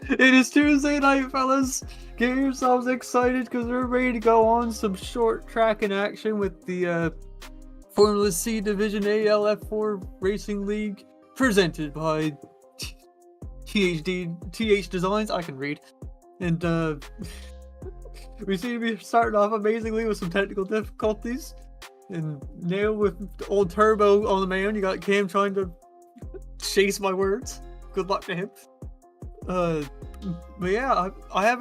It is Tuesday night, fellas. Get yourselves excited because we're ready to go on some short track in action with the Formula C Division A LF4 Racing League, presented by THDESIGNS. I can read. And we seem to be starting off amazingly with some technical difficulties. And now with old Turbo on the man, you got Cam trying to chase my words. Good luck to him. But yeah, I've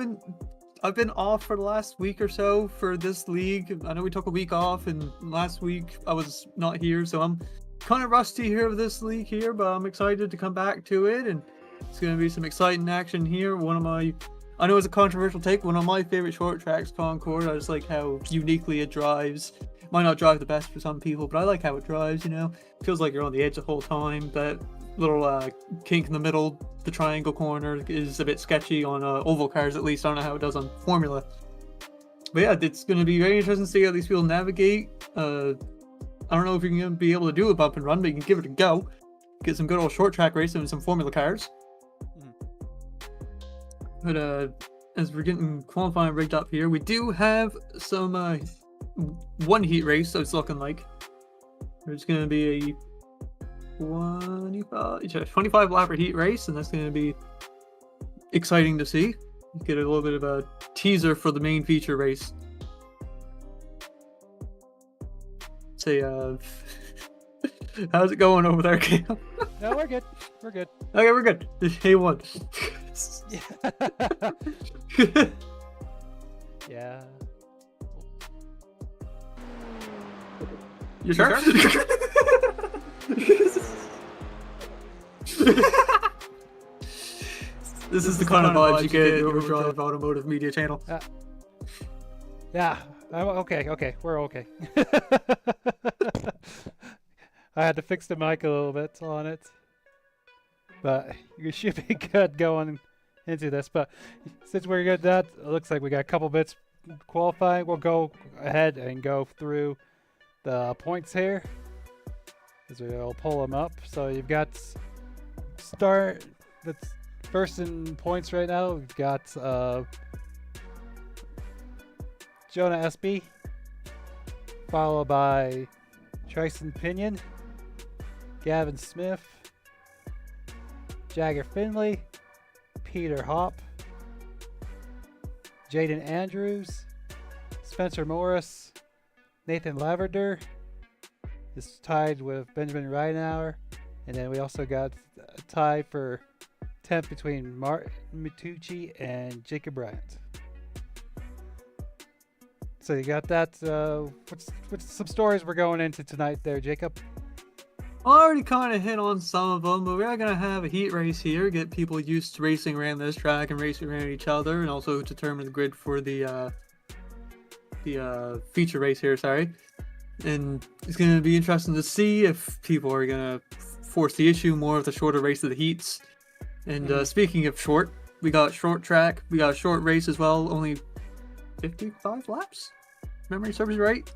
been off for the last week or so for this league. I know we took a week off, and last week I was not here, so I'm kind of rusty here with this league here, but I'm excited to come back to it, and it's going to be some exciting action here. I know it's a controversial take, one of my favorite short tracks, Concord. I just like how uniquely it drives. Might not drive the best for some people, but I like how it drives, you know? Feels like you're on the edge the whole time. That little kink in the middle, the triangle corner, is a bit sketchy on oval cars, at least. I don't know how it does on Formula. But yeah, it's going to be very interesting to see how these people navigate. I don't know if you're going to be able to do a bump and run, but you can give it a go. Get some good old short track racing with some Formula cars. But as we're getting qualifying rigged up here, we do have some one heat race, so it's looking like. There's going to be a 25 lapper heat race, and that's going to be exciting to see. Get a little bit of a teaser for the main feature race. Say, how's it going over there, Cam? No, we're good. We're good. Okay, we're good. A1. Yeah. You sure? This is the kind of vibes you get at the Overdrive Automotive Media channel. Yeah. Okay. We're okay. I had to fix the mic a little bit on it. But you should be good going into this. But since we're good at that, it looks like we got a couple bits qualifying. We'll go ahead and go through the points here, as we'll pull them up. So you've got start that's first in points right now. We've got Jonah SB, followed by Tryson Pinion, Gavin Smith, Jagger Finley, Peter Hoppe, Jaden Andrews, Spencer Morris, Nathan Lavender is tied with Benjamin Reinauer, and then we also got a tie for 10th between Martin Mitucci and Jacob Bryant. So you got that. What's some stories we're going into tonight there, Jacob? I already kind of hit on some of them, but we are going to have a heat race here, get people used to racing around this track and racing around each other, and also determine the grid for the feature race here, sorry. And it's going to be interesting to see if people are going to force the issue more of the shorter race of the heats. And speaking of short, we got short track, we got a short race as well, only 55 laps? Memory serves right?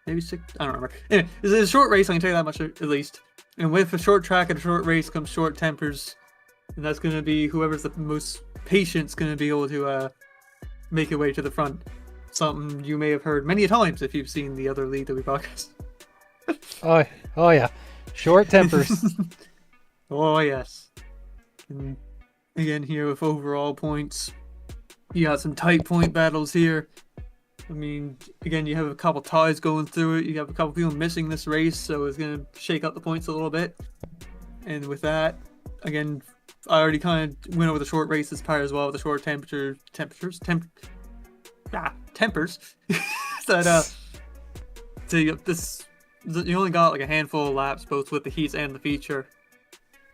Maybe 6, I don't remember. Anyway, it's a short race, I can tell you that much at least. And with a short track and a short race comes short tempers. And that's going to be whoever's the most patient's going to be able to make your way to the front. Something you may have heard many a times if you've seen the other league that we broadcast. Oh yeah. Short tempers. Oh yes. And again here with overall points, you got some tight point battles here. I mean, again, you have a couple ties going through it. You have a couple people missing this race, so it's going to shake up the points a little bit. And with that, again, I already kind of went over the short races part as well with the short tempers. That so you only got like a handful of laps, both with the heats and the feature.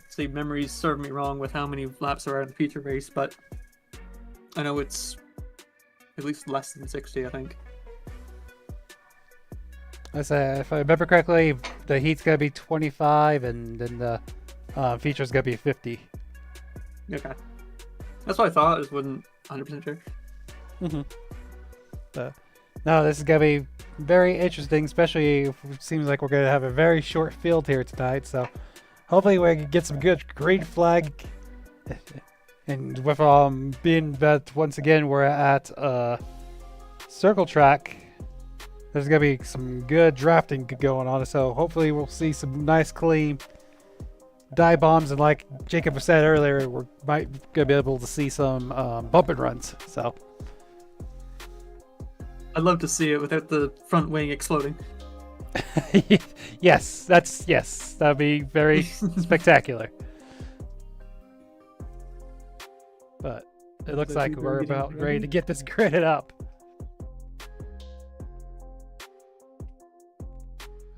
See, memories serve me wrong with how many laps there are in the feature race, but I know it's at least less than 60, I think. If I remember correctly, the heat's gonna be 25, and then the feature's gonna be 50. Okay, that's what I thought. I just wasn't 100% sure. No, this is gonna be very interesting, especially if it seems like we're gonna have a very short field here tonight. So hopefully we can get some good green flag. And with being that once again we're at circle track, there's gonna be some good drafting going on. So hopefully we'll see some nice clean dive bombs, and like Jacob said earlier, we're might gonna be able to see some bump and runs. So I'd love to see it without the front wing exploding. yes, that'd be very spectacular. But it looks like we're about ready to get this gridded up.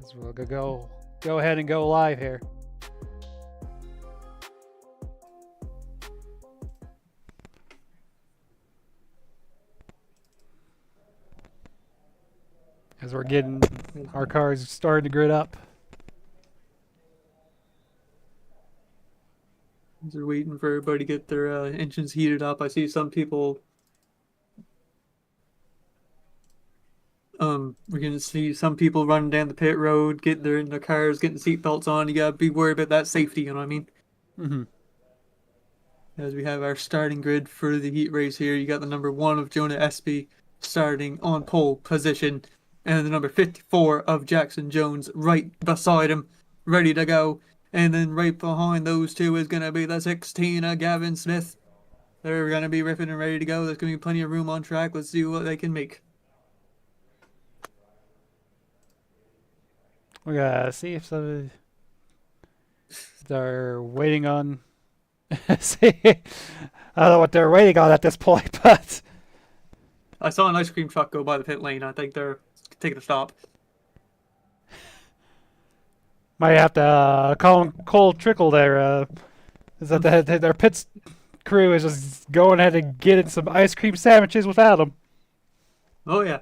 So we'll go ahead and go live here. As we're getting our cars starting to grid up. They're waiting for everybody to get their engines heated up. I see some people. We're gonna see some people running down the pit road, getting in their cars, getting seatbelts on. You gotta be worried about that safety. You know what I mean? Mm-hmm. As we have our starting grid for the heat race here, you got the number 1 of Jonah Espy starting on pole position, and the number 54 of Jackson Jones right beside him, ready to go. And then right behind those two is going to be the 16 of Gavin Smith. They're going to be ripping and ready to go. There's going to be plenty of room on track. Let's see what they can make. We gotta see if some they're waiting on. See, I don't know what they're waiting on at this point, but I saw an ice cream truck go by the pit lane. I think they're taking a stop. might have to call him Cole Trickle there. Is that their pit crew is just going ahead and getting some ice cream sandwiches without them. Oh, yeah.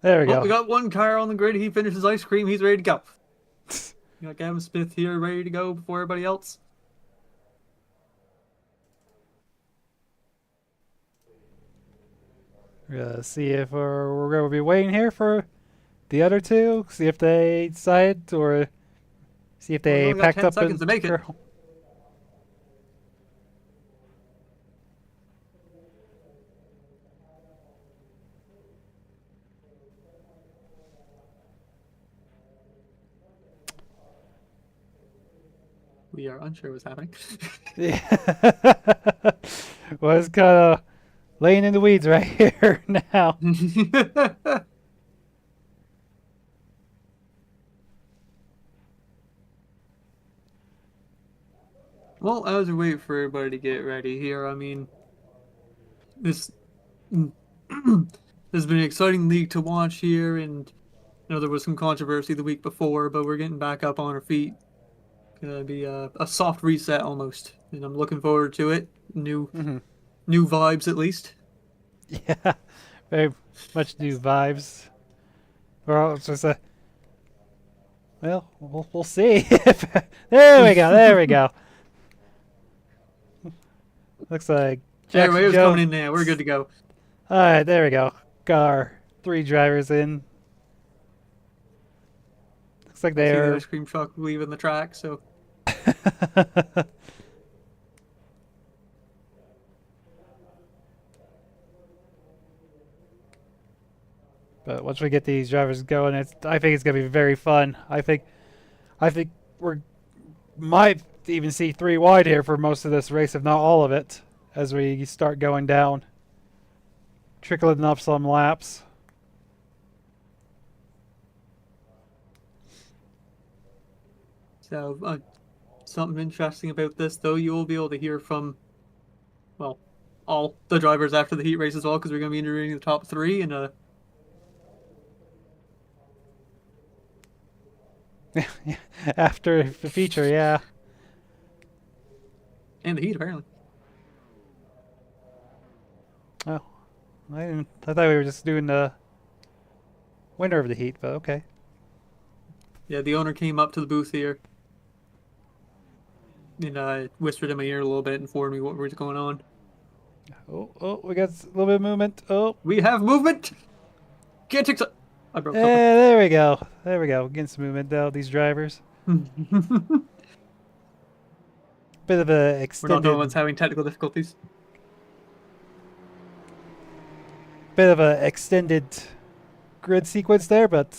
There we go. We got one car on the grid. He finishes ice cream. He's ready to go. You got Gavin Smith here ready to go before everybody else. We're gonna see if we're gonna be waiting here for the other two. See if they decide, or see if they only got packed 10 up seconds to make it. We are unsure what's happening. Yeah. Well, it's kind of laying in the weeds right here now. Well, as we wait for everybody to get ready here, I mean, this has been an exciting league to watch here, and you know there was some controversy the week before, but we're getting back up on our feet. Gonna be a soft reset almost, and I'm looking forward to it. New vibes at least. Yeah, very much new vibes. Well, it's just we'll see. There we go. There we go. Looks like Jackson Everybody's Jones. coming in now. We're good to go. All right, there we go. Got our 3 drivers in. Looks like I see the they're ice cream truck leaving the track, so. But once we get these drivers going, I think it's gonna be very fun. I think we might even see 3 wide here for most of this race, if not all of it, as we start going down, trickling up some laps. So, something interesting about this, though, you will be able to hear from, well, all the drivers after the heat race as well, because we're going to be interviewing the top 3 and After the feature, yeah. and the heat apparently. Oh, I thought we were just doing the winner of the heat, but okay. Yeah, the owner came up to the booth here and whispered in my ear a little bit and informed me what was going on. Oh, we got a little bit of movement. Oh, We have movement. Can't take. I broke There we go. There we go. Getting some movement though, these drivers. something. Bit of a We're not the extended, only ones having technical difficulties. bit of a extended grid sequence there, but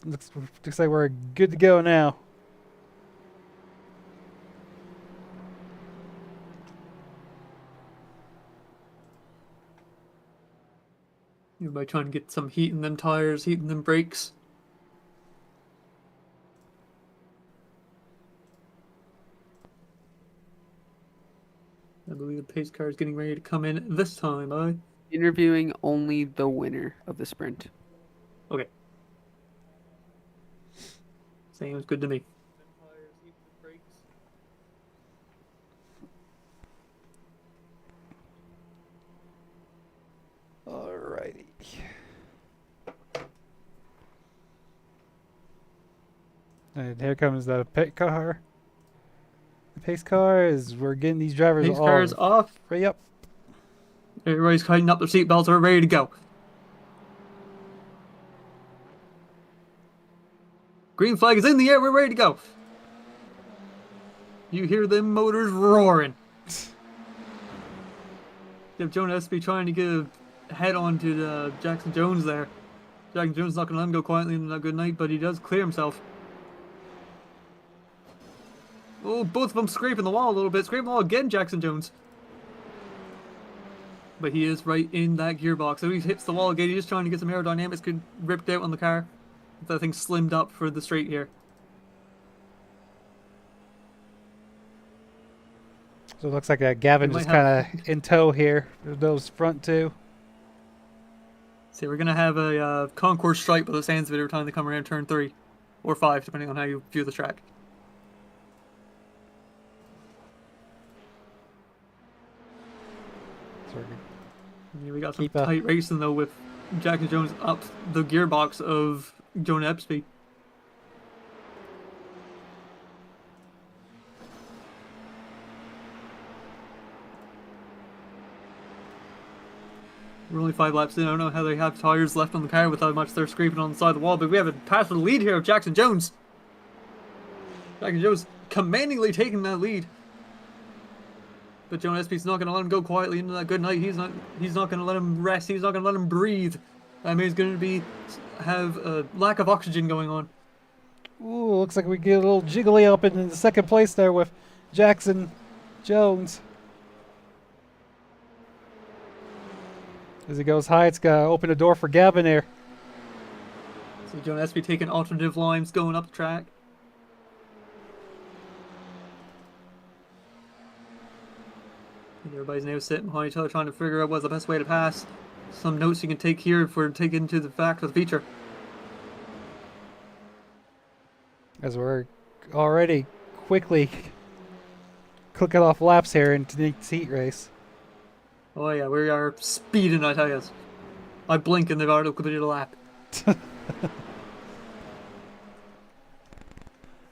looks like we're good to go now. By trying to get some heat in them tires, heat in them brakes. I believe the pace car is getting ready to come in this time, Interviewing only the winner of the sprint. Okay. Seems good to me. Alrighty. And here comes the pit car. The pace car is we're getting these drivers Pace all car is off. right up. Everybody's tightening up their seatbelts. We're ready to go. Green flag is in the air. We're ready to go. You hear them motors roaring. You have Jonas be trying to get a head on to Jackson Jones there. Jackson Jones is not going to let him go quietly in a good night, but he does clear himself. Oh, both of them scraping the wall a little bit. Scraping the wall again, Jackson Jones. But he is right in that gearbox. So he hits the wall again. He's just trying to get some aerodynamics ripped out on the car. That thing slimmed up for the straight here. So it looks like Gavin We just might have- kind of in tow here. Those front two. See, we're going to have a Concord stripe by the sounds of it every time they come around turn 3. Or 5, depending on how you view the track. So Yeah, we got some Keep up. tight racing though with Jackson Jones up the gearbox of Jonah Epsby. We're only 5 laps in. I don't know how they have tires left on the car with how much they're scraping on the side of the wall, but we have a pass for the lead here of Jackson Jones. Jackson Jones commandingly taking that lead. But Jonah Espy's not going to let him go quietly into that good night. He's not going to let him rest. He's not going to let him breathe. I mean, he's going to have a lack of oxygen going on. Ooh, looks like we get a little jiggly up in the second place there with Jackson Jones. As he goes high, it's gonna open the door for Gavin here. So Jonah Espy taking alternative lines going up the track. And everybody's now sitting behind each other trying to figure out what's the best way to pass. Some notes you can take here for taking into the fact of the feature. As we're already quickly clicking off laps here into the heat race. Oh yeah, we are speeding, I tell you. I blink and they've already completed a lap.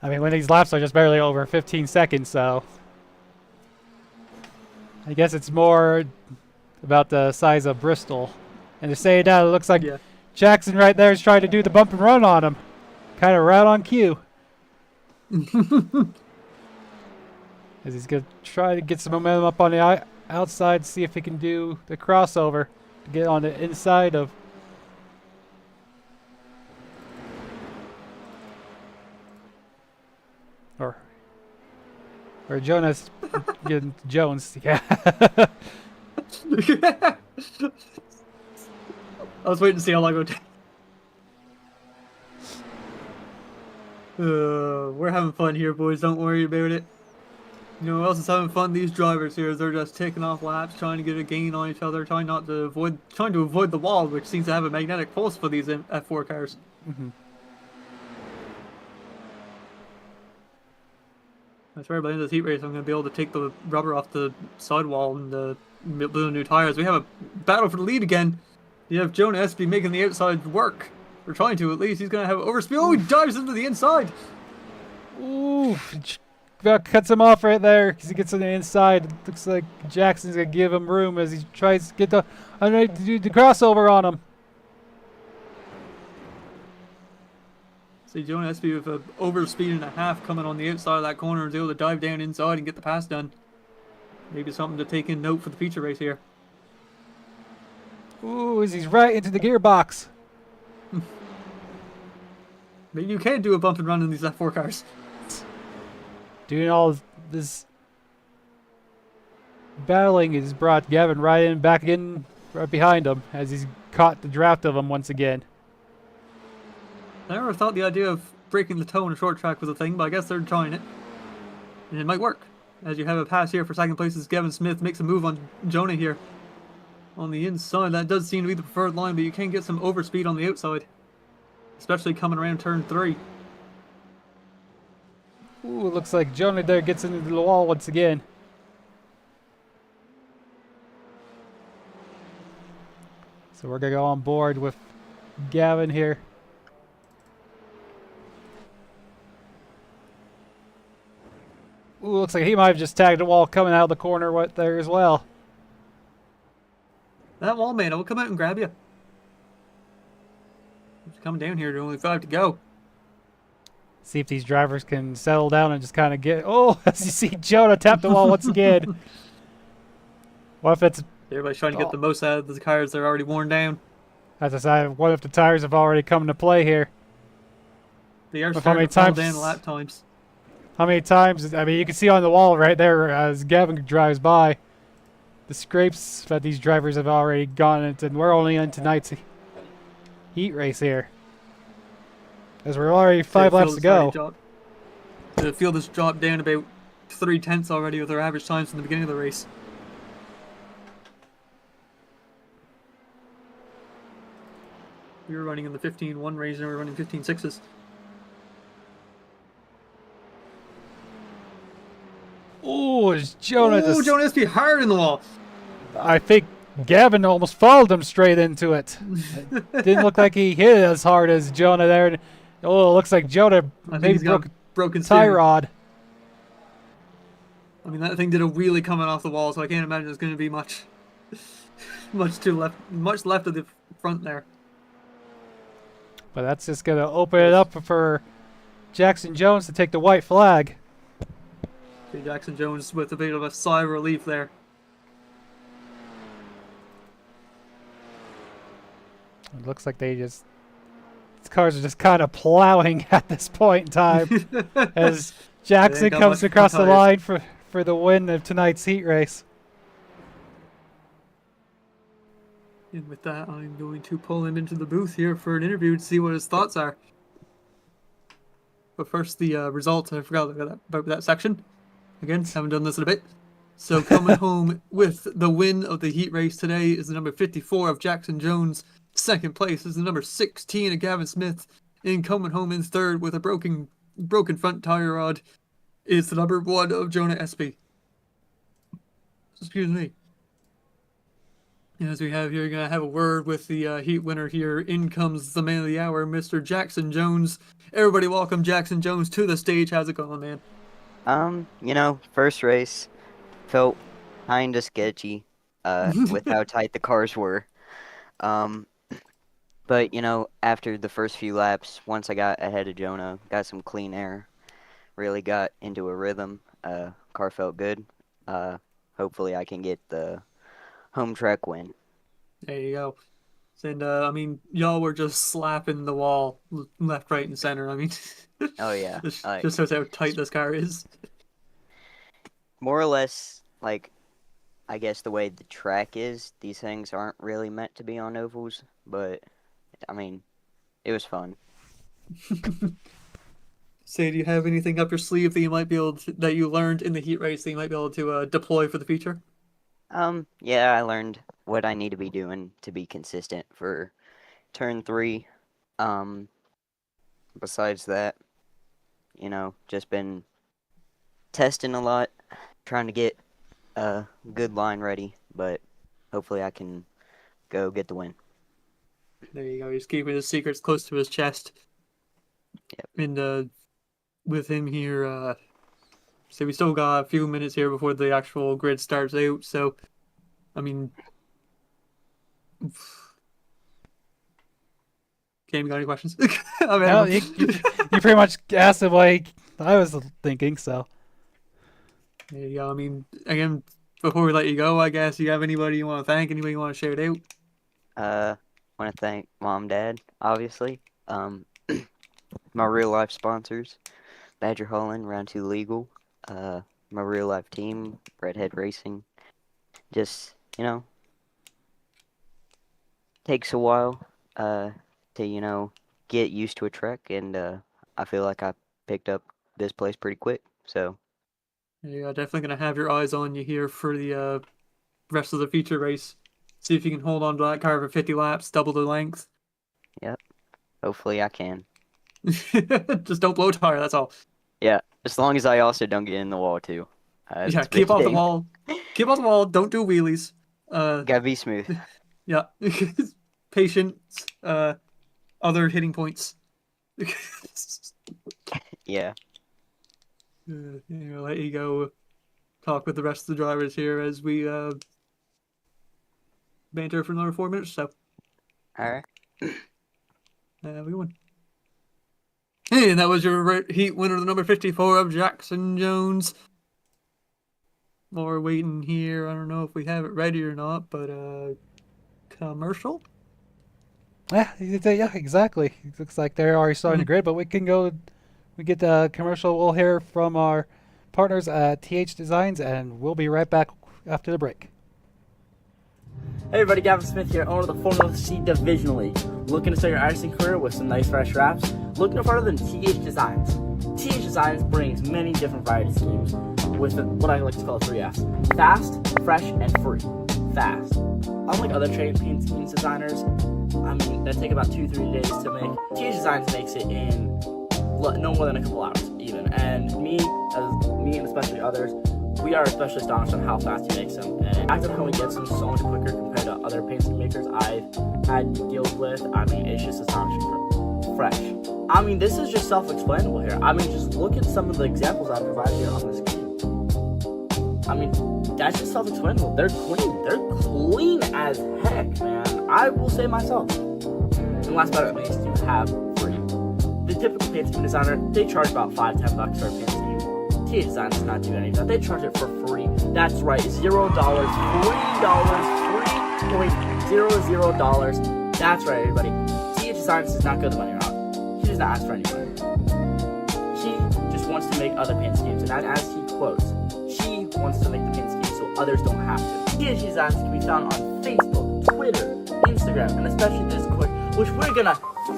I mean, when these laps are just barely over 15 seconds, so I guess it's more about the size of Bristol. And to say that, it looks like Yeah. Jackson right there is trying to do the bump and run on him. Kind of right on cue. As he's going to try to get some momentum up on the outside, see if he can do the crossover to get on the inside of. Or Jonas, Jones, yeah. I was waiting to see how long it would take. We're having fun here, boys. Don't worry about it. You know who else is having fun? These drivers here. They're just taking off laps, trying to get a gain on each other, trying to avoid the wall, which seems to have a magnetic pulse for these F4 cars. Mm-hmm. I swear by the end of this heat race, I'm going to be able to take the rubber off the sidewall and build the new tires. We have a battle for the lead again. You have Jonah Espy making the outside work. We're trying to, at least. He's going to have overspeed. Oh, he dives into the inside. Ooh, about cuts him off right there because he gets on the inside. It looks like Jackson's going to give him room as he tries to get the underneath to do the crossover on him. See Jonah SB with a over speed and a half coming on the outside of that corner and is able to dive down inside and get the pass done. Maybe something to take in note for the feature race here. Ooh, he's right into the gearbox. Maybe you can do a bump and run in these F4 cars. Doing all this battling has brought Gavin back in, right behind him as he's caught the draft of him once again. I never thought the idea of breaking the toe in a short track was a thing, but I guess they're trying it. And it might work. As you have a pass here for second place as Gavin Smith makes a move on Jonah here. On the inside, that does seem to be the preferred line, but you can get some overspeed on the outside. Especially coming around turn 3. Ooh, it looks like Jonah there gets into the wall once again. So we're going to go on board with Gavin here. Ooh, looks like he might have just tagged the wall coming out of the corner right there as well. That wall man, I will come out and grab you. Just coming down here, there's only 5 to go. See if these drivers can settle down and just kind of get... Oh, as you see Jonah tap the wall once again. What if it's... Everybody's trying to get the most out of the cars that are already worn down. As I said, what if the tires have already come into play here? They are How starting many to fall times- down the lap times. How many times... I mean, you can see on the wall right there as Gavin drives by the scrapes that these drivers have already gone into. And we're only on tonight's heat race here. As we're already 5 laps to go. The field has dropped down about 3/10 already with their average times from the beginning of the race. We were running in the 15-1 range and we were running 15-6s. Oh, is Jonah Oh, just... Jonah has to be hard in the wall. I think Gavin almost followed him straight into it. It didn't look like he hit it as hard as Jonah there. Oh, it looks like Jonah maybe broke a broken tie steering. rod. I mean, that thing did a wheelie coming off the wall, so I can't imagine there's going to be much left of the front there. But that's just going to open it up for Jackson Jones to take the white flag. Okay, Jackson Jones with a bit of a sigh of relief there. It looks like these cars are just kind of plowing at this point in time as Jackson comes across the line for the win of tonight's heat race. And with that, I'm going to pull him into the booth here for an interview to see what his thoughts are. But first, the results. I forgot about that section. Again, haven't done this in a bit. So coming home with the win of the heat race today is the number 54 of Jackson Jones. Second place is the number 16 of Gavin Smith. And coming home in third with a broken front tire rod is the number 1 of Jonah Espy. Excuse me. As we have here, you're going to have a word with the heat winner here. In comes the man of the hour, Mr. Jackson Jones. Everybody welcome Jackson Jones to the stage. How's it going, man? You know, first race felt kinda sketchy, with how tight the cars were. But, you know, after the first few laps, once I got ahead of Jonah, got some clean air, really got into a rhythm, car felt good. Hopefully I can get the home track win. There you go. And, I mean, y'all were just slapping the wall left, right, and center. I mean, Oh yeah, just like, shows how tight this car is. more or less, like, I guess the way the track is, these things aren't really meant to be on ovals, but, I mean, it was fun. Say, do you have anything up your sleeve that you might be able to, that you learned in the heat race that you might be able to deploy for the future? Yeah, I learned what I need to be doing to be consistent for turn 3. Besides that, you know, just been testing a lot, trying to get a good line ready, but hopefully I can go get the win. There you go. He's keeping his secrets close to his chest. Yep. And with him here, so we still got a few minutes here before the actual grid starts out. So, I mean, Cam, you got any questions? I mean, No, you pretty much asked it like I was thinking. So there you go. I mean, again, before we let you go, I guess you have anybody you want to thank, anybody you want to shout out? Want to thank Mom, Dad, obviously. My real life sponsors, Badger Holland, Round 2 Legal. My real life team, Redhead Racing. Just, takes a while, to, get used to a truck, and, I feel like I picked up this place pretty quick, so. Yeah, definitely gonna have your eyes on you here for the rest of the feature race. See if you can hold on to that car for 50 laps, double the length. Yep. Hopefully I can. Just don't blow a tire, that's all. Yeah, as long as I also don't get in the wall too. Yeah, That's a keep big off the thing. wall. Keep off the wall, don't do wheelies. Gotta be smooth. Yeah. Patience, other hitting points. Yeah. Let you go talk with the rest of the drivers here as we banter for another 4 minutes or so. Alright. We won. Hey, and that was your heat winner, the number 54 of Jackson Jones. More waiting here. I don't know if we have it ready or not, but commercial? yeah, exactly. It looks like they're already starting the grid, but we can go. We get the commercial. We'll hear from our partners at THDESIGNS, and we'll be right back after the break. Hey everybody, Gavin Smith here, owner of the Formula C Divisional League. Looking to start your Iracing career with some nice fresh wraps? Look no further than THDESIGNS. THDESIGNS brings many different variety schemes with what I like to call 3Fs. Fast, fresh, and free. Fast. Unlike other trade paint schemes designers, that take about 2-3 days to make, THDESIGNS makes it in no more than a couple hours even. And me and especially others, we are especially astonished on how fast he makes them, and the fact of how he gets them so much quicker compared to other paint scheme makers I've had deals with. It's just astonishing. Fresh. This is just self-explanable here. Just look at some of the examples I've provided here on this game. That's just self-explanable. They're clean. They're clean as heck, man. I will say myself. And last but not least, you have free. The typical paint scheme designer, they charge about $5-10 for a paint scheme. THDESIGNS does not do any of that. They charge it for free. That's right, $0, $3.00. That's right, everybody. THDESIGNS does not go the money route. He does not ask for any money. He just wants to make other paint schemes, and as he quotes, he wants to make the paint schemes so others don't have to. THDESIGNS can be found on Facebook, Twitter, Instagram, and especially Discord, which we're gonna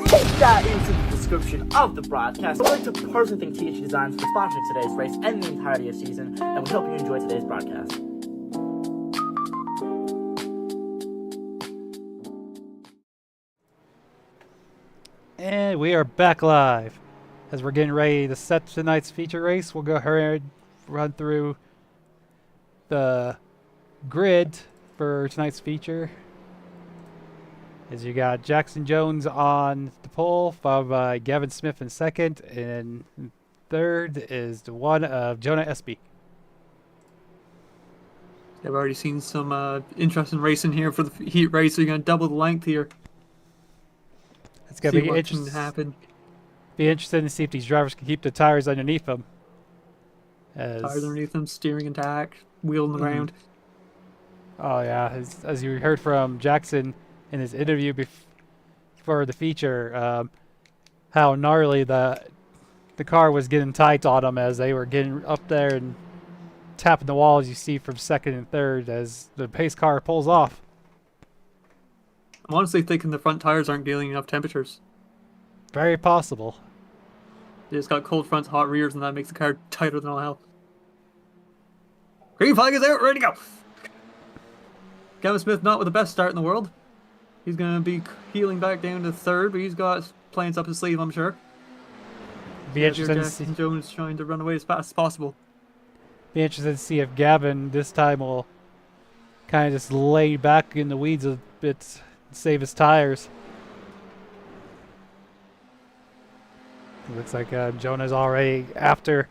take that into the description of the broadcast. I'd like to personally thank THDESIGNS for sponsoring today's race and the entirety of season, and we hope you enjoy today's broadcast. And we are back live. As we're getting ready to set tonight's feature race, we'll go ahead and run through the grid for tonight's feature. As you got Jackson Jones on the pole, followed by Gavin Smith in second, and third is the one of Jonah Espy. I've already seen some interesting racing here for the heat race. So you're gonna double the length here. It's gonna be what can interesting. happen. Be interesting to see if these drivers can keep the tires underneath them. Tires underneath them, steering intact, wheel in the ground. Oh yeah, as you heard from Jackson in his interview before the feature, how gnarly the car was getting tight on them as they were getting up there and tapping the wall, as you see from second and third as the pace car pulls off. I'm honestly thinking the front tires aren't dealing enough temperatures. Very possible. They just got cold fronts, hot rears, and that makes the car tighter than all hell. Green flag is out, ready to go. Gavin Smith not with the best start in the world. He's going to be healing back down to third, but he's got plans up his sleeve, I'm sure. Be interesting to see. Jackson Jones trying to run away as fast as possible. Be interested to see if Gavin this time will kind of just lay back in the weeds a bit, save his tires. It looks like Jonah's already after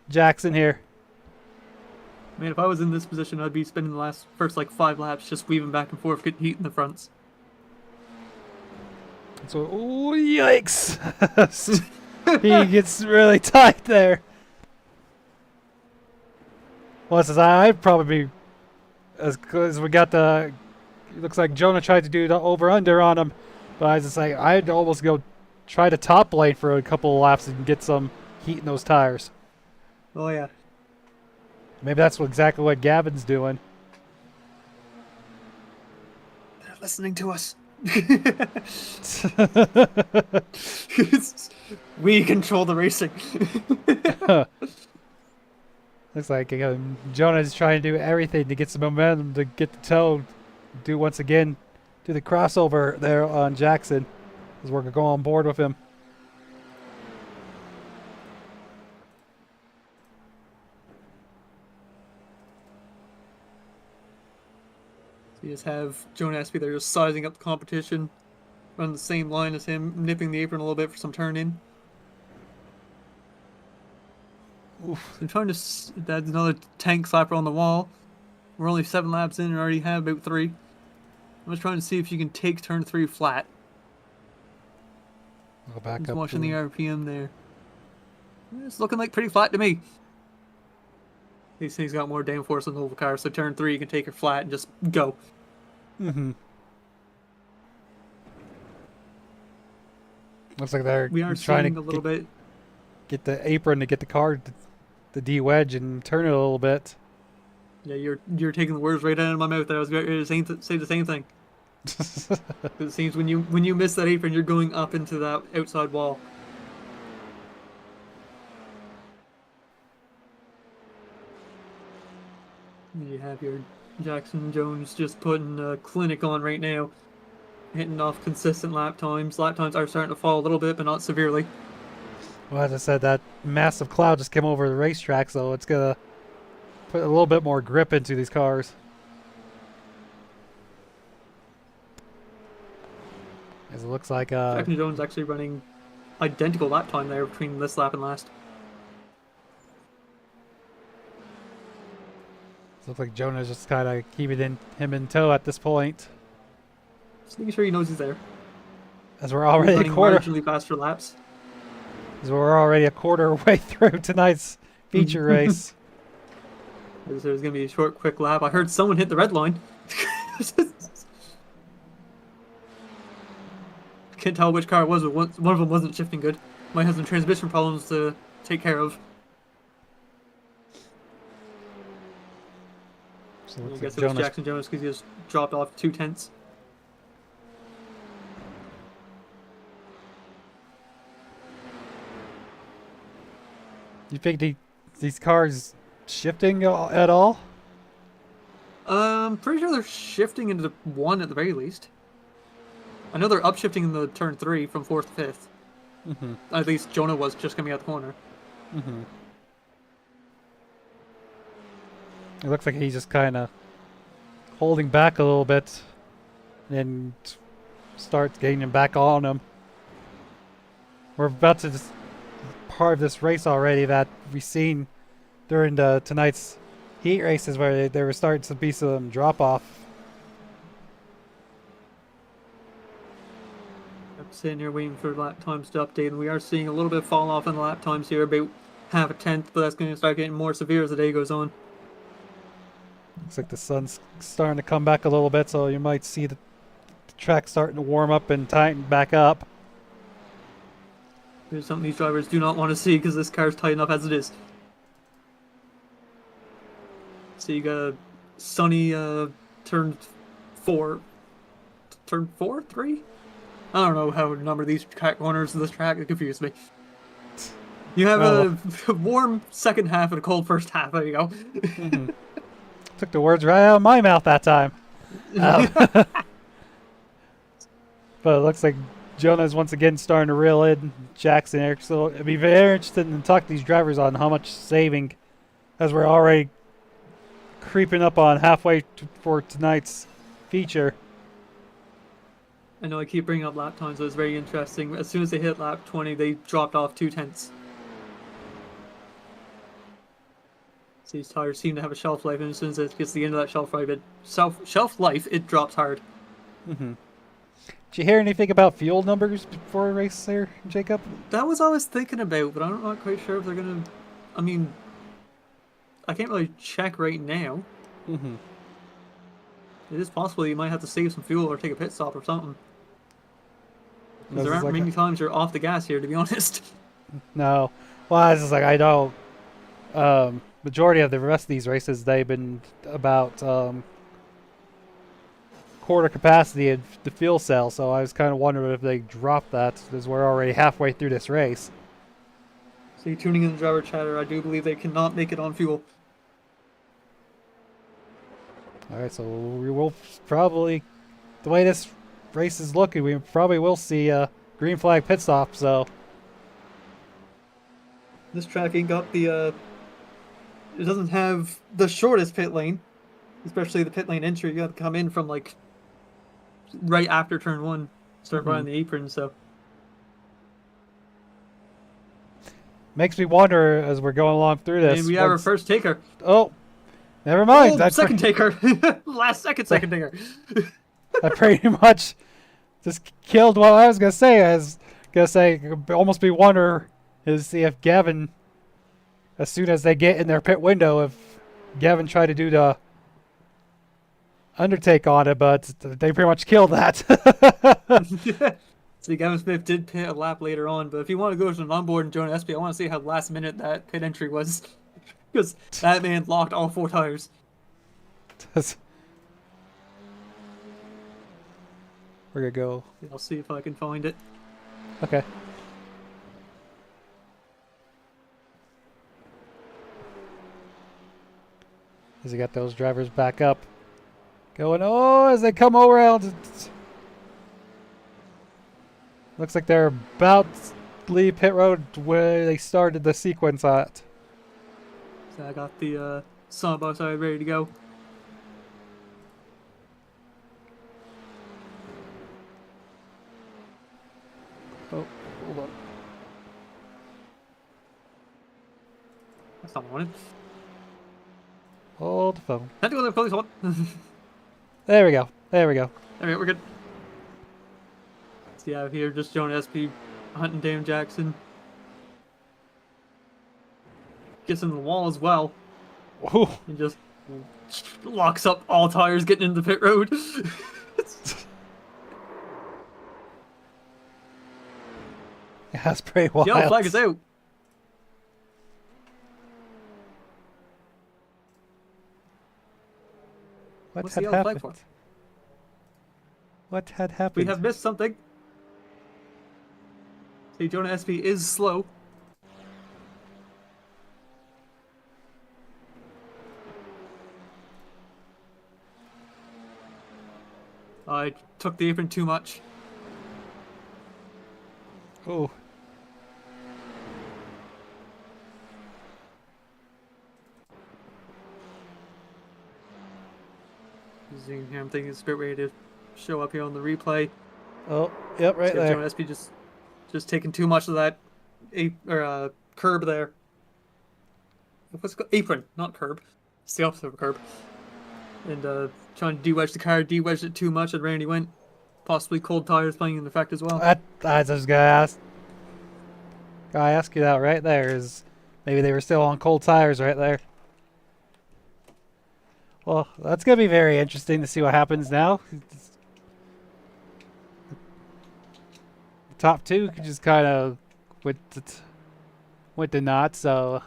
Jackson here. I mean, if I was in this position, I'd be spending the first 5 laps just weaving back and forth, getting heat in the fronts. So, ooh, yikes! He gets really tight there. Well, since I'd probably be as good as we got the. It looks like Jonah tried to do the over/under on him, but I was just like, I'd almost go try to top lane for a couple of laps and get some heat in those tires. Oh yeah. Maybe that's exactly what Gavin's doing. They're listening to us. We control the racing. Looks like Jonah's trying to do everything to get some momentum to get the toe. Do once again, do the crossover there on Jackson as we're going on board with him. So you just have Jonah Espy there just sizing up the competition, running the same line as him, nipping the apron a little bit for some turn in. Oof. So I'm trying to. That's another tank slapper on the wall. We're only 7 laps in and already have about 3. I'm just trying to see if you can take turn 3 flat. Go back Just up. watching the RPM there. It's looking like pretty flat to me. These things got more downforce on the whole car, so turn 3 you can take her flat and just go. Mm-hmm. Looks like they're We are trying seeing to a little bit. get the apron to get the car, the D-wedge, and turn it a little bit. Yeah, you're taking the words right out of my mouth. That I was going to say the same thing. 'Cause it seems when you miss that apron, you're going up into that outside wall. And you have your Jackson Jones just putting a clinic on right now, hitting off consistent lap times. Lap times are starting to fall a little bit, but not severely. Well, as I said, that massive cloud just came over the racetrack, so it's gonna put a little bit more grip into these cars. As it looks like Jackson Jones actually running identical lap time there between this lap and last. it looks like Jonah's just kind of keeping him in tow at this point, Just making sure he knows he's there. as we're already a Running quarter. marginally faster laps. As we're already a quarter way through tonight's feature race. There's going to be a short, quick lap. I heard someone hit the red line. Can't tell which car it was, but one of them wasn't shifting good. Might have some transmission problems to take care of. So I it looks guess like it was Jonah's Jackson Jones because he just dropped off 2 tenths. You think these cars shifting at all? Pretty sure they're shifting into 1 at the very least. I know they're upshifting in the turn 3 from 4th to 5th. Mm-hmm. At least Jonah was just coming out the corner. Mm-hmm. It looks like he's just kind of holding back a little bit and starts getting him back on him. We're about to just part of this race already that we've seen during tonight's heat races where there were starting to be some drop off. I'm sitting here waiting for lap times to update, and we are seeing a little bit of fall off in the lap times here, about half a tenth, but that's going to start getting more severe as the day goes on. Looks like the sun's starting to come back a little bit, so you might see the track starting to warm up and tighten back up. There's something these drivers do not want to see because this car's tight enough as it is. So you got a sunny turn 4, 3? I don't know how to number these track corners of this track. It confused me. You have a warm second half and a cold first half. There you go. Mm-hmm. Took the words right out of my mouth that time. But it looks like Jonah's once again starting to reel in Jackson here. So it'd be very interesting to talk to these drivers on how much saving, as we're already creeping up on halfway for tonight's feature. I know I keep bringing up lap times, so it's very interesting. As soon as they hit lap 20, they dropped off 2 tenths. So these tires seem to have a shelf life, and as soon as it gets to the end of that shelf life, it drops hard. Mm-hmm. Did you hear anything about fuel numbers before a race there, Jacob? That was all I was thinking about, but I'm not quite sure if they're gonna. I mean, I can't really check right now. Mm-hmm. It is possible you might have to save some fuel or take a pit stop or something. Because This there is aren't like many times you're off the gas here, to be honest. No. Well, it's just like I know. Majority of the rest of these races, they've been about quarter capacity of the fuel cell. So I was kind of wondering if they dropped that, as we're already halfway through this race. See, tuning in the driver chatter, I do believe they cannot make it on fuel. All right, so we will probably, the way this race is looking, we probably will see a green flag pit stop. So This track ain't got the. It doesn't have the shortest pit lane, especially the pit lane entry. You got to come in from like right after turn 1, start running the apron. So makes me wonder as we're going along through this. and we have our first taker. Oh, never mind. Oh, second taker. Last second taker. I pretty much just killed what I was gonna say. I was gonna say almost be wonder is see if Gavin, as soon as they get in their pit window, if Gavin tried to do the undertake on it, but they pretty much killed that. See, Gavin Smith did pit a lap later on, but if you want to go to an onboard and join SP, I want to see how last minute that pit entry was. Because that man locked all 4 tires. We're gonna go. I'll see if I can find it. Okay. As he got those drivers back up. Going, oh, as they come around. Looks like they're about to leave pit road where they started the sequence at. So I got the sub outside ready to go. Oh, hold on. That's not what I wanted. Hold the phone. Can't do the police one. There we go. There we go. Alright, we're good. See out here, just showing SP hunting down Jackson. Gets in the wall as well. Ooh. And just locks up all tires getting into the pit road. That's pretty wild. Yellow flag is out. What What's had the yellow flag happened? for? What had happened? We have missed something. See, Jonah SP is slow. I took the apron too much. Oh. Seeing here, I'm thinking it's a bit ready to show up here on the replay. Oh, yep, right there. Jonah SP just taking too much of that curb there. What's it called? Apron, not curb. It's the opposite of a curb. And trying to de-wedge the car, de-wedged it too much, and Randy went. Possibly cold tires playing in effect as well. I was just gonna ask. I ask you that right there. Is maybe they were still on cold tires right there. Well, that's gonna be very interesting to see what happens now. The top two could just kind of went the knot. So,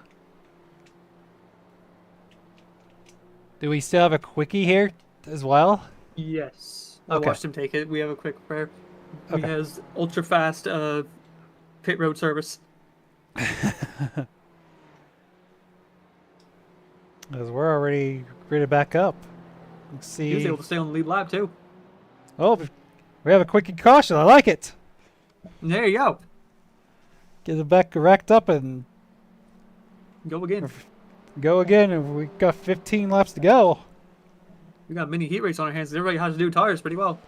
do we still have a quickie here as well? Yes. I Okay. watched him take it. We have a quick prayer. He Okay. has ultra fast pit road service. Because we're already ready to back up. Let's see. He was able to stay on the lead lap too. Oh, we have a quickie caution. I like it. And there you go. Get it back racked up and Go again. go again. And we got 15 laps to go. We got a mini heat race on our hands. Everybody has to do tires pretty well.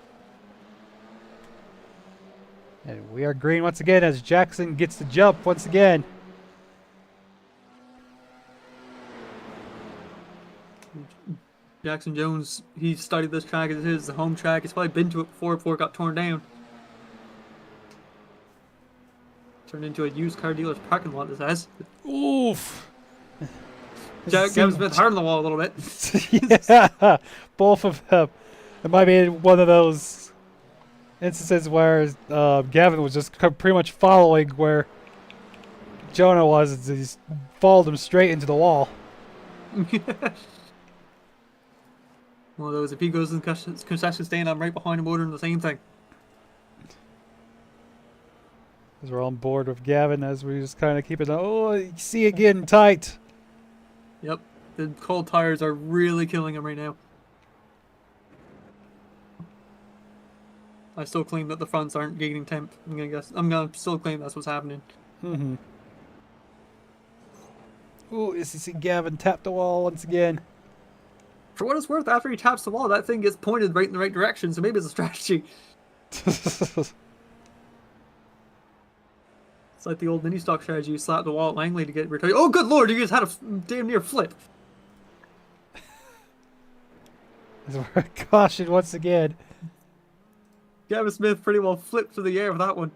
And we are green once again as Jackson gets the jump once again. Jackson Jones, he studied this track as his home track. He's probably been to it before it got torn down. Turned into a used car dealer's parking lot, it says. Oof. Gavin Smith hard on the wall a little bit. Yeah, both of them. It might be one of those instances where Gavin was just pretty much following where Jonah was. He's followed him straight into the wall. One of those, if he goes in the concession stand, I'm right behind him ordering the same thing. As we're on board with Gavin, as we just kind of keep it. Oh, you see it getting tight. Yep, the cold tires are really killing him right now. I still claim that the fronts aren't gaining temp. I'm gonna still claim that's what's happening. Mm-hmm. Ooh, you see Gavin tap the wall once again. For what it's worth, after he taps the wall, that thing gets pointed right in the right direction, so maybe it's a strategy. It's like the old mini stock strategy, you slap the wall at Langley to get retarded. Oh, good lord, you just had a damn near flip. As we're cautioned once again. Gavin Smith pretty well flipped through the air with that one.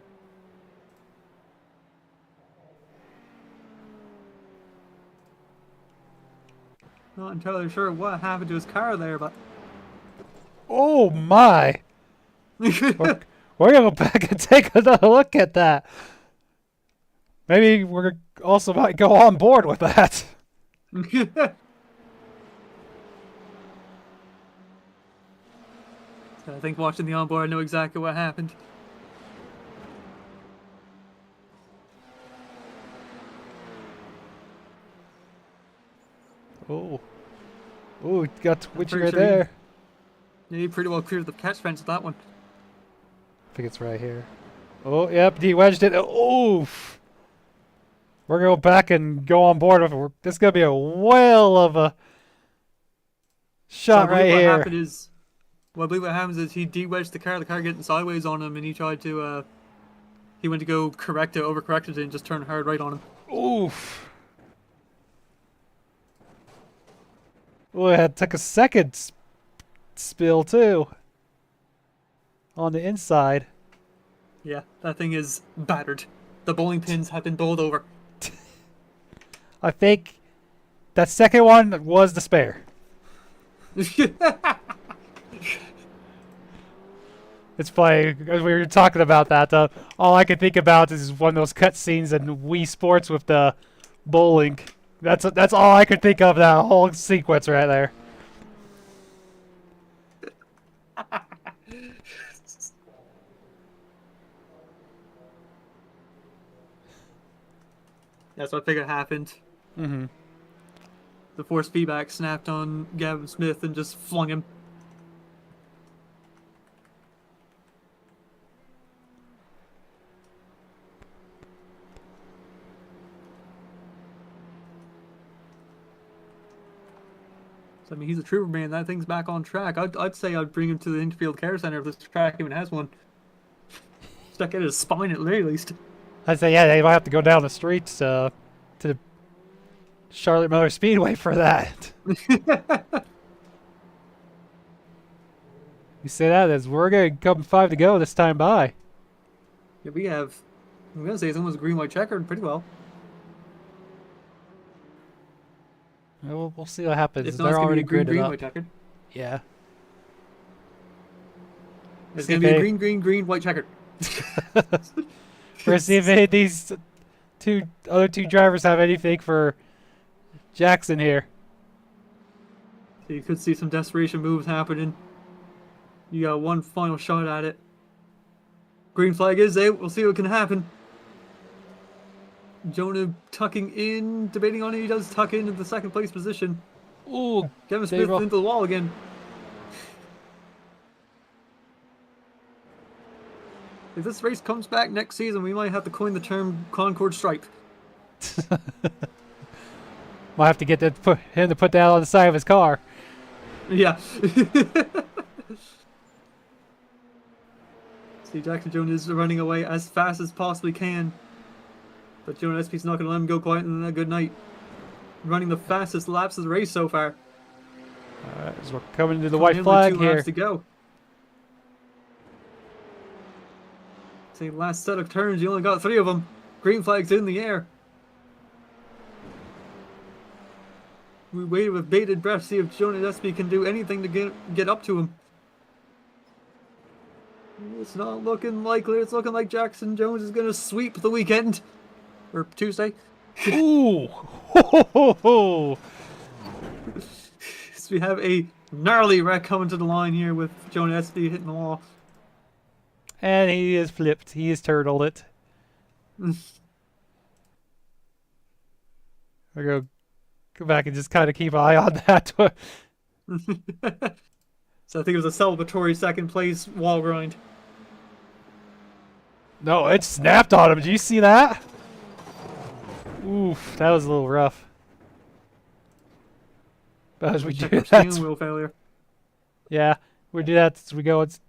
Not entirely sure what happened to his car there, but... Oh my! We're gonna go back and take another look at that. Maybe we're also might go on board with that. I think watching the onboard, I know exactly what happened. Oh. Oh, got Twitchy pretty right sure there. He pretty well cleared the catch fence with that one. I think it's right here. Oh, yep, he wedged it. Oof. We're going to go back and go on board with it. This is going to be a whale of a shot right here. What happened is, well, I believe what happens is he de-wedged the car getting sideways on him, and he tried to, he went to go correct it, overcorrected it, and just turned hard right on him. Oof. Oh, it took a second spill, too. On the inside. Yeah, that thing is battered. The bowling pins have been bowled over. I think that second one was the spare. It's funny, as we were talking about that, all I could think about is one of those cutscenes in Wii Sports with the bowling. That's all I could think of, that whole sequence right there. That's what I figured happened. Mm-hmm. The force feedback snapped on Gavin Smith and just flung him. So, I mean, he's a trooper, man. That thing's back on track. I'd say I'd bring him to the infield care center if this track even has one. Stuck at his spine at the very least. I'd say, yeah, they might have to go down the streets to the Charlotte Motor Speedway for that. You say that as we're going to come 5 to go this time by. Yeah, we have, I'm going to say it's almost green-white checkered pretty well. We'll see what happens. If not, it's They're going to already be green, gridded white up. checkered. Yeah. It's See going to if be they- green, white checkered. We're see if any of these other two drivers have anything for Jackson here. So you could see some desperation moves happening. You got one final shot at it. Green flag is out. We'll see what can happen. Jonah tucking in, debating on it. He does tuck into the second place position. Ooh, Kevin Smith into the wall again. If this race comes back next season, we might have to coin the term Concord Stripe. might have to get him to put that on the side of his car. Yeah. See, Jackson Jones is running away as fast as possibly can. But Jonah SP's not going to let him go quiet and a good night. Running the fastest laps of the race so far. Alright, as we're coming to the Coming white in with flag 2 here. laps to go. See, last set of turns, you only got 3 of them. green flag's in the air. We waited with bated breath to see if Jonah Espy can do anything to get up to him. It's not looking likely. It's looking like Jackson Jones is going to sweep the weekend. Or Tuesday. Ooh! Ho, ho, ho. So we have a gnarly wreck coming to the line here with Jonah Espy hitting the wall. And he is flipped. He is turtled it. We're going to go back and just kind of keep an eye on that. So I think it was a celebratory second place wall grind. No, it snapped on him. Did you see that? Oof, that was a little rough. But as we do that, Steering wheel failure. yeah, we do that as we go. It's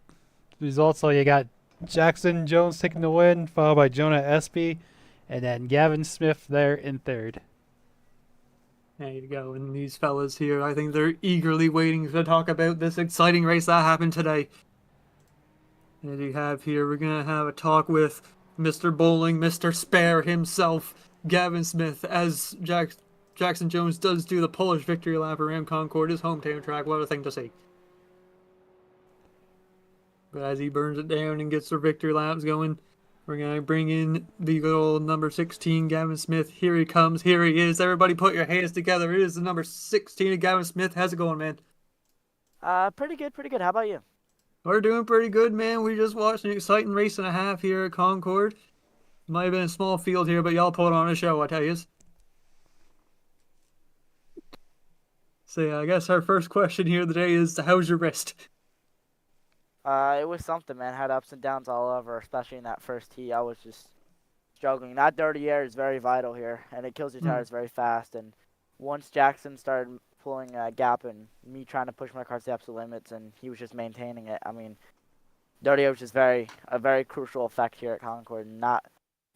results. So you got Jackson Jones taking the win, followed by Jonah Espy, and then Gavin Smith there in third. There you go. And these fellas here, I think they're eagerly waiting to talk about this exciting race that happened today. And you have here, we're going to have a talk with Mr. Bowling, Mr. Spare himself, Gavin Smith, as Jackson Jones does do the Polish victory lap around Concord, his hometown track. What a thing to see. But as he burns it down and gets the victory laps going, we're going to bring in the good old number 16, Gavin Smith. Here he comes. Here he is. Everybody put your hands together. It is the number 16 of Gavin Smith. How's it going, man? Pretty good, pretty good. How about you? We're doing pretty good, man. We just watched an exciting race and a half here at Concord. Might have been a small field here, but y'all put on a show, I tell you. So yeah, I guess our first question here today is, how's your wrist? It was something, man. Had ups and downs all over, especially in that first heat. I was just struggling. That dirty air is very vital here, and it kills your tires very fast. And once Jackson started pulling a gap and me trying to push my car to the absolute limits, and he was just maintaining it. I mean, dirty air was just a very crucial effect here at Concord. Not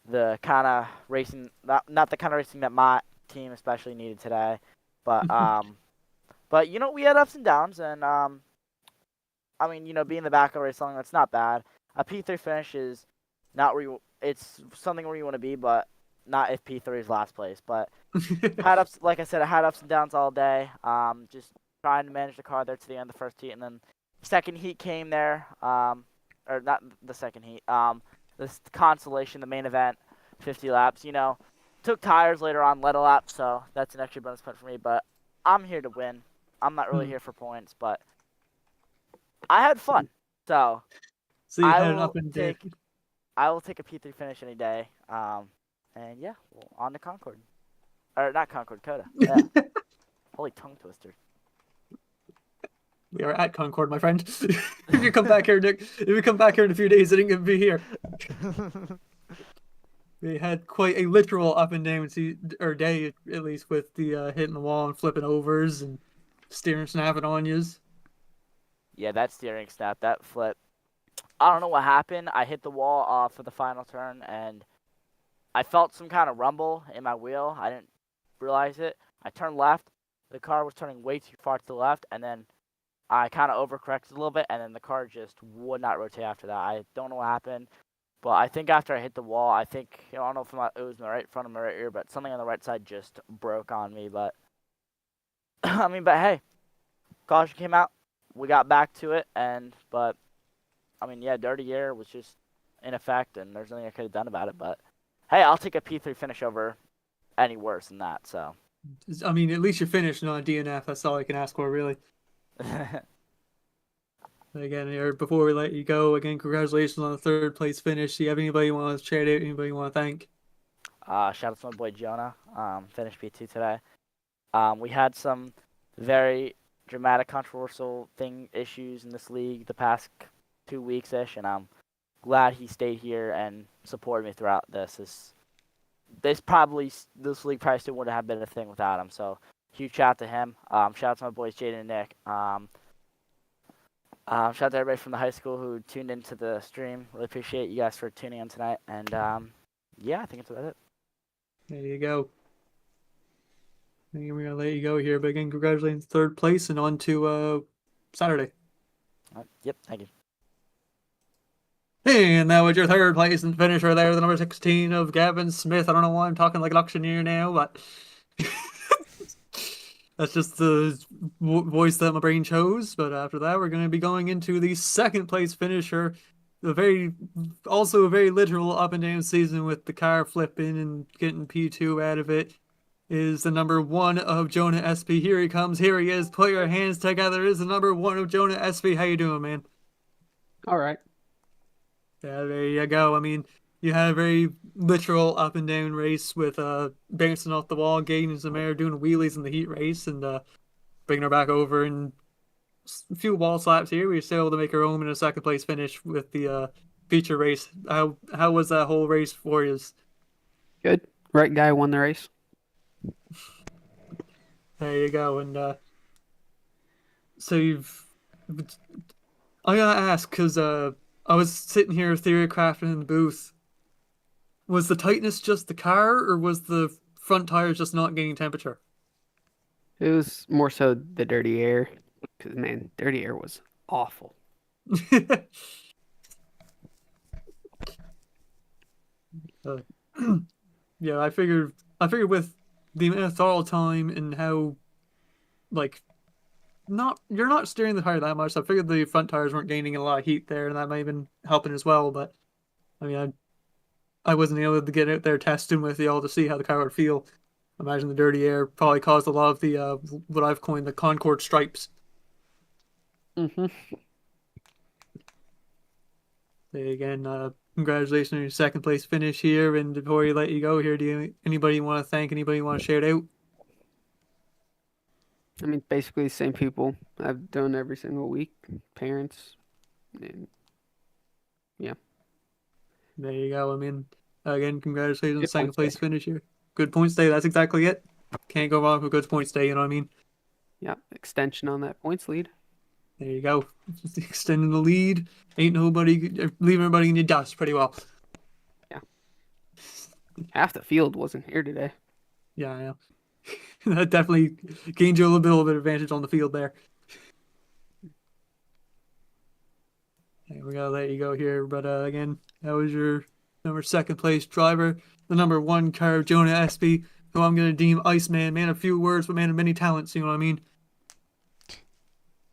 the kind of racing, not the kind of racing that my team especially needed today. But but you know, we had ups and downs, and I mean, you know, being the back of the race long, that's not bad. A P3 finish is not where it's something where you want to be, but not if P3 is last place. But like I said, I had ups and downs all day. Just trying to manage the car there to the end of the first heat, and then second heat came there. Or not the second heat. This consolation, the main event, 50 laps. You know, took tires later on, led a lap, so that's an extra bonus point for me. But I'm here to win. I'm not really here for points, but I had fun. So So you had an up and down. I will take a P3 finish any day. And yeah, well, on to Concord. Or not Concord, Coda. Yeah. Holy tongue twister. We are at Concord, my friend. If you come back here, Nick, if you come back here in a few days, it ain't gonna be here. We had quite a literal up and down day, at least, with the hitting the wall and flipping overs and steering snapping on yous. Yeah, that steering snap, that flip. I don't know what happened. I hit the wall for the final turn, and I felt some kind of rumble in my wheel. I didn't realize it. I turned left. The car was turning way too far to the left, and then I kind of overcorrected a little bit, and then the car just would not rotate after that. I don't know what happened, but I think after I hit the wall, I don't know if it was my right front or my right ear, but something on the right side just broke on me. But I mean, but hey, caution came out. We got back to it, but I mean, yeah, dirty air was just in effect, and there's nothing I could have done about it. But hey, I'll take a P3 finish over any worse than that. So I mean, at least you're finished, not a DNF. That's all I can ask for, really. Again, here, before we let you go, again, congratulations on the third place finish. Do you have anybody you want to shout out? Anybody you want to thank? Shout out to my boy Jonah. Finished P2 today. We had some very dramatic, controversial issues in this league the past 2 weeks-ish, and I'm glad he stayed here and supported me throughout this. This league probably still wouldn't have been a thing without him, so huge shout out to him. Shout out to my boys Jaden and Nick. Shout out to everybody from the high school who tuned into the stream. Really appreciate you guys for tuning in tonight, and yeah, I think that's about it. There you go. I think we're going to let you go here, but again, congratulations, third place, and on to Saturday. Yep, thank you. And that was your third place and finisher there, the number 16 of Gavin Smith. I don't know why I'm talking like an auctioneer now, but that's just the voice that my brain chose. But after that, we're going to be going into the second place finisher. Also a very literal up and down season with the car flipping and getting P2 out of it. Is the number 1 of Jonah SP. Here he comes. Here he is. Put your hands together. Is the number 1 of Jonah SP. How you doing, man? All right. Yeah, there you go. I mean, you had a very literal up and down race with bouncing off the wall, gaining some air, doing wheelies in the heat race, and bringing her back over. And a few wall slaps here. We were still able to make her home in a second place finish with the feature race. How was that whole race for you? Good. Right guy won the race. There you go. And so I gotta ask, because I was sitting here theory crafting in the booth. Was the tightness just the car, or was the front tires just not gaining temperature? It was more so the dirty air. Because, man, dirty air was awful. Yeah, I figured with the amount of throttle time and how, like, you're not steering the tire that much. So I figured the front tires weren't gaining a lot of heat there, and that might have been helping as well. But I mean, I wasn't able to get out there testing with y'all to see how the car would feel. I imagine the dirty air probably caused a lot of the what I've coined the Concord stripes. Mm-hmm. Again, congratulations on your second place finish here. And before you let you go here, anybody you want to thank? Anybody you want to shout out? I mean, basically the same people I've done every single week. Parents. And yeah. There you go. I mean, again, congratulations on Good second points place day. finish here. Good points day. That's exactly it. Can't go wrong with good points day. You know what I mean? Yeah. Extension on that points lead. There you go. Just extending the lead. Ain't nobody leaving everybody in the dust pretty well. Yeah. Half the field wasn't here today. Yeah, I know. That definitely gained you a little bit of advantage on the field there. Okay, we gotta let you go here, but again, that was your second place driver, the number 1 car, Jonah Espy, who I'm gonna deem Iceman, man of few words, but man of many talents. You know what I mean?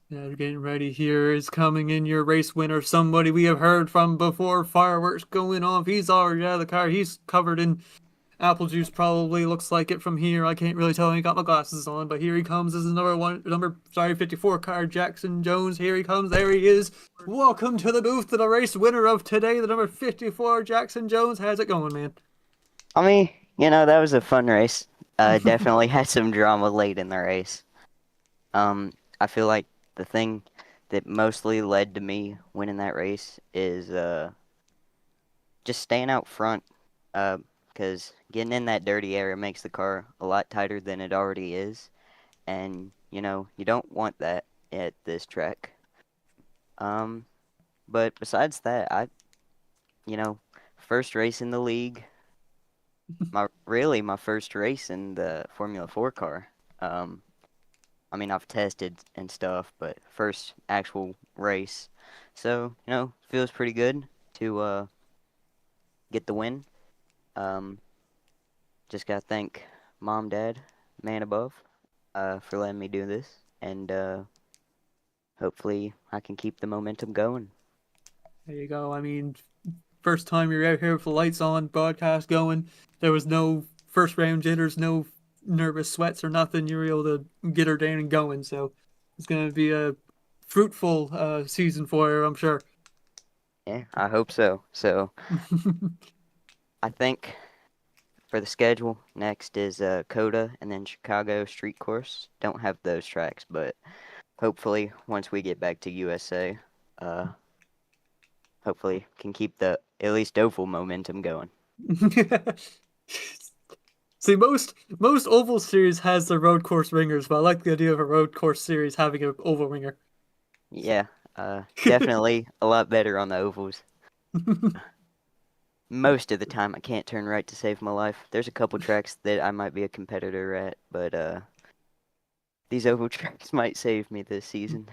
Yeah, you're getting ready. Here is coming in your race winner, somebody we have heard from before. Fireworks going off. He's already out of the car. He's covered in apple juice, probably looks like it from here. I can't really tell. I got my glasses on, but here he comes. This is number 54 car, Jackson Jones. Here he comes. There he is. Welcome to the booth to the race winner of today, the number 54, Jackson Jones. How's it going, man? I mean, that was a fun race. Definitely had some drama late in the race. I feel like the thing that mostly led to me winning that race is just staying out front. Because getting in that dirty air makes the car a lot tighter than it already is. And, you don't want that at this track. But besides that, first race in the league, my first race in the Formula 4 car. I mean, I've tested and stuff, but first actual race. So, feels pretty good to get the win. Just gotta thank Mom, Dad, man above, for letting me do this, and hopefully I can keep the momentum going. There you go. I mean, first time you're out here with the lights on, broadcast going. There was no first round jitters, no nervous sweats or nothing. You were able to get her down and going. So it's going to be a fruitful season for her, I'm sure. Yeah, I hope so. So I think for the schedule, next is COTA and then Chicago Street Course. Don't have those tracks, but hopefully once we get back to USA, hopefully can keep the at least oval momentum going. See, most oval series has the road course ringers, but I like the idea of a road course series having an oval ringer. Yeah, definitely a lot better on the ovals. Most of the time, I can't turn right to save my life. There's a couple tracks that I might be a competitor at, but these oval tracks might save me this season.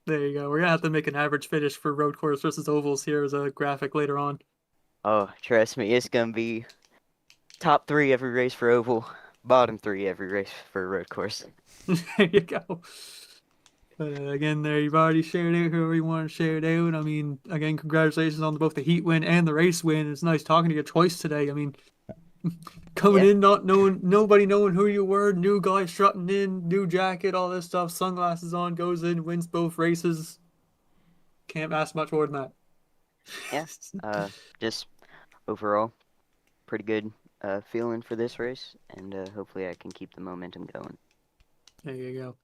There you go. We're gonna have to make an average finish for road course versus ovals here as a graphic later on. Oh, trust me, it's gonna be top 3 every race for oval, bottom 3 every race for road course. There you go. Again, there you've already shared out whoever you want to share it out. I mean, again, congratulations on both the heat win and the race win. It's nice talking to you twice today. I mean, coming in not knowing, nobody knowing who you were, new guy strutting in, new jacket, all this stuff, sunglasses on, goes in, wins both races. Can't ask much more than that. Yeah. Just overall, pretty good feeling for this race, and hopefully I can keep the momentum going. There you go.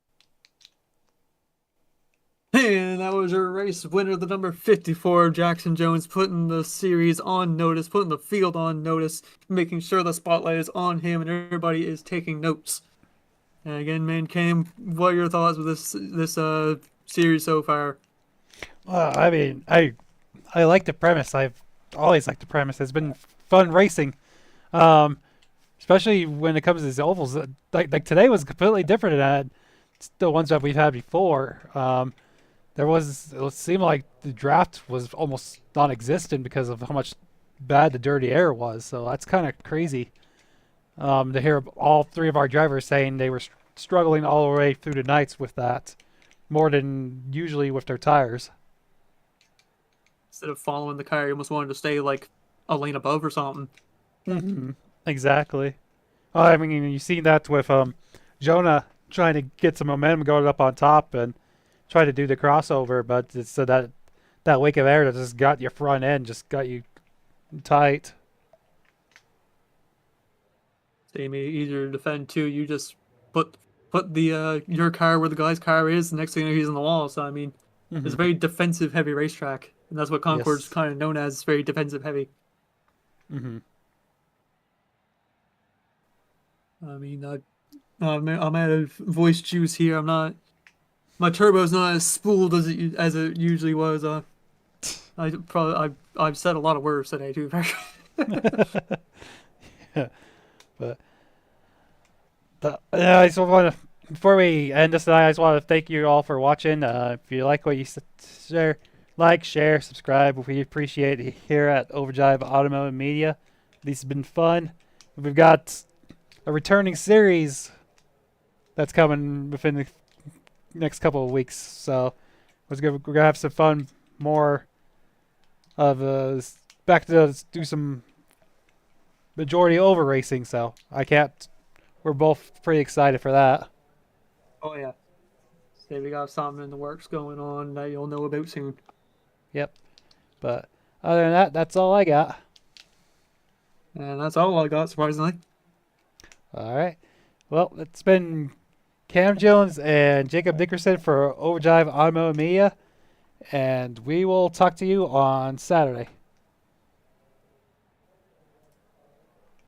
And that was your race winner, the number 54, Jackson Jones, putting the series on notice, putting the field on notice, making sure the spotlight is on him and everybody is taking notes. And again, man, Cam, what are your thoughts with this series so far? Well, I mean, I like the premise. I've always liked the premise. It's been fun racing, especially when it comes to these ovals. Like today was completely different than the ones that we've had before. It seemed like the draft was almost non-existent because of how much bad the dirty air was. So that's kind of crazy to hear all 3 of our drivers saying they were struggling all the way through the nights with that, more than usually with their tires. Instead of following the car, you almost wanted to stay like a lane above or something. Mm-hmm. Exactly. I mean, you see that with Jonah trying to get some momentum going up on top and try to do the crossover, but it's that wake of air that just got your front end, just got you tight. They made it easier to defend too. You just put the your car where the guy's car is. The next thing you know, he's in the wall. So I mean, it's a very defensive heavy racetrack, and that's what Concord's Yes. kind of known as, very defensive heavy. Mm-hmm. I mean, I'm out of voice juice here. I'm not. My turbo's not as spooled as it usually was. I've said a lot of words today too. Yeah, but I just want to, before we end this tonight, I just want to thank you all for watching. If you like what you share, subscribe. We appreciate it here at OVERDRIVE Automotive Media. This has been fun. We've got a returning series that's coming within the next couple of weeks, so we're gonna have some fun. More of back to do some majority over racing. So we're both pretty excited for that. Oh yeah. Say we got something in the works going on that you'll know about soon. Yep. But other than that, that's all I got. And that's all I got, surprisingly. All right. Well, it's been Cam Jones and Jacob Dickerson for OVERDRIVE Automotive Media, and we will talk to you on Saturday.